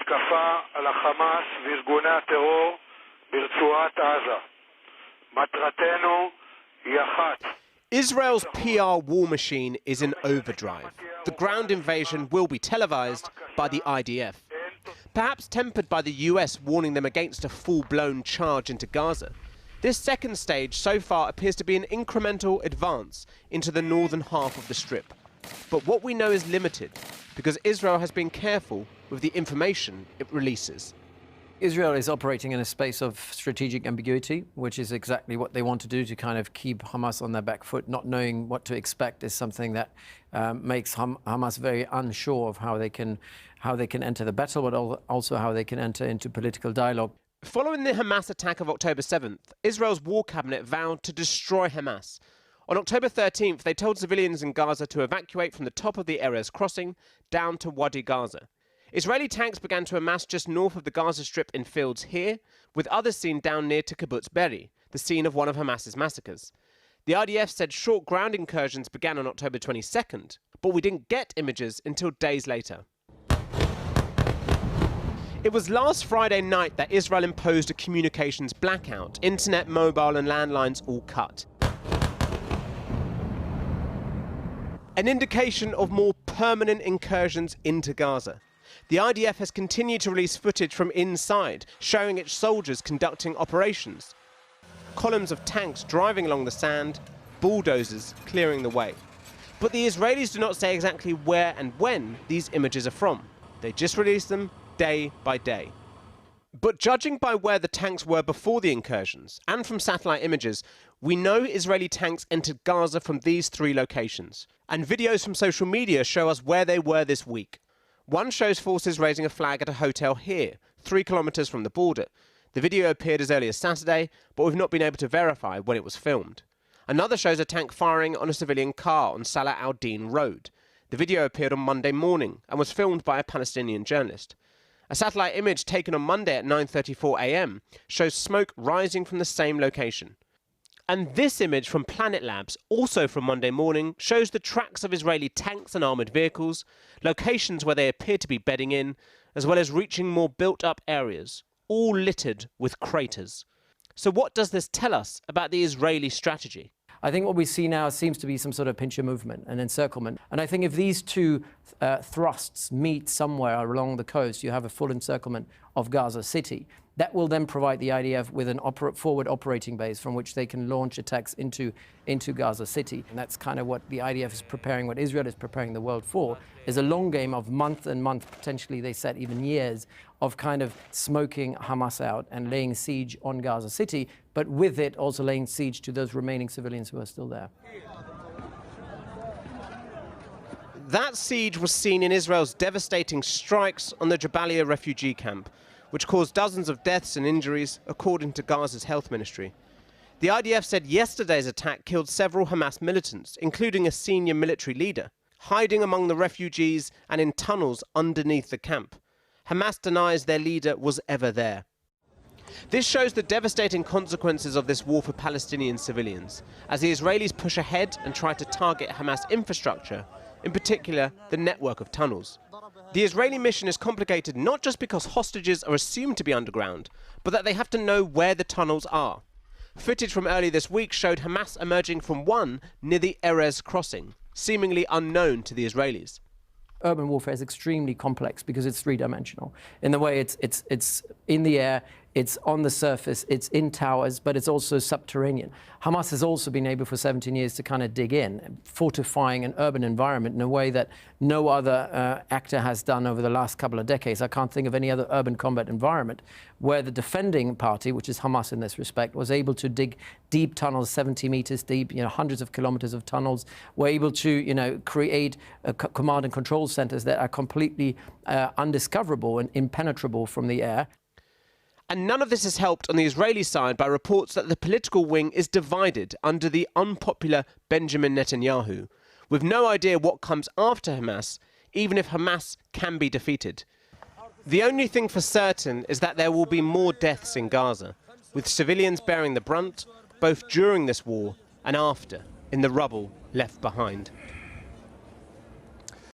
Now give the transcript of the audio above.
המתקפה על החמאס וארגוני הטרור ברצועת עזה. מטרתנו היא אחת. Israel's PR war machine is in overdrive. The ground invasion will be televised by the IDF. Perhaps tempered by the US warning them against a full-blown charge into Gaza. This second stage so far appears to be an incremental advance into the northern half of the Strip. But what we know is limited, because Israel has been careful with the information it releases. Israel is operating in a space of strategic ambiguity, which is exactly what they want to do to kind of keep Hamas on their back foot. Not knowing what to expect is something that makes Hamas very unsure of how they can enter the battle, but also how they can enter into political dialogue. Following the Hamas attack of October 7th, Israel's war cabinet vowed to destroy Hamas. On October 13th, they told civilians in Gaza to evacuate from the top of the Erez crossing down to Wadi Gaza. Israeli tanks began to amass just north of the Gaza Strip in fields here, with others seen down near to Kibbutz Be'eri, the scene of one of Hamas's massacres. The IDF said short ground incursions began on October 22nd, but we didn't get images until days later. It was last Friday night that Israel imposed a communications blackout, internet, mobile and landlines all cut. An indication of more permanent incursions into Gaza. The IDF has continued to release footage from inside, showing its soldiers conducting operations. Columns of tanks driving along the sand, bulldozers clearing the way. But the Israelis do not say exactly where and when these images are from. They just release them day by day. But judging by where the tanks were before the incursions, and from satellite images, we know Israeli tanks entered Gaza from these three locations. And videos from social media show us where they were this week. One shows forces raising a flag at a hotel here, 3 kilometers from the border. The video appeared as early as Saturday, but we've not been able to verify when it was filmed. Another shows a tank firing on a civilian car on Salah al-Din Road. The video appeared on Monday morning and was filmed by a Palestinian journalist. A satellite image taken on Monday at 9:34 a.m. shows smoke rising from the same location. And this image from Planet Labs, also from Monday morning, shows the tracks of Israeli tanks and armoured vehicles, locations where they appear to be bedding in, as well as reaching more built-up areas, all littered with craters. So what does this tell us about the Israeli strategy? I think what we see now seems to be some sort of pincher movement, an encirclement. And I think if these two thrusts meet somewhere along the coast, you have a full encirclement of Gaza City. That will then provide the IDF with an forward operating base from which they can launch attacks into Gaza City. And that's kind of what the IDF is preparing, what Israel is preparing the world for, is a long game of month and month, potentially they said even years, of kind of smoking Hamas out and laying siege on Gaza City, but with it also laying siege to those remaining civilians who are still there. That siege was seen in Israel's devastating strikes on the Jabalia refugee camp, which caused dozens of deaths and injuries, according to Gaza's health ministry. The IDF said yesterday's attack killed several Hamas militants, including a senior military leader, hiding among the refugees and in tunnels underneath the camp. Hamas denies their leader was ever there. This shows the devastating consequences of this war for Palestinian civilians, as the Israelis push ahead and try to target Hamas infrastructure, in particular the network of tunnels. The Israeli mission is complicated not just because hostages are assumed to be underground, but that they have to know where the tunnels are. Footage from early this week showed Hamas emerging from one near the Erez crossing, seemingly unknown to the Israelis. Urban warfare is extremely complex because it's three-dimensional. In the way it's in the air, it's on the surface, it's in towers, but it's also subterranean. Hamas has also been able for 17 years to kind of dig in, fortifying an urban environment in a way that no other actor has done over the last couple of decades. I can't think of any other urban combat environment where the defending party, which is Hamas in this respect, was able to dig deep tunnels, 70 meters deep, hundreds of kilometers of tunnels, were able to, create command and control centers that are completely undiscoverable and impenetrable from the air. And none of this is helped on the Israeli side by reports that the political wing is divided under the unpopular Benjamin Netanyahu, with no idea what comes after Hamas, even if Hamas can be defeated. The only thing for certain is that there will be more deaths in Gaza, with civilians bearing the brunt, both during this war and after, in the rubble left behind.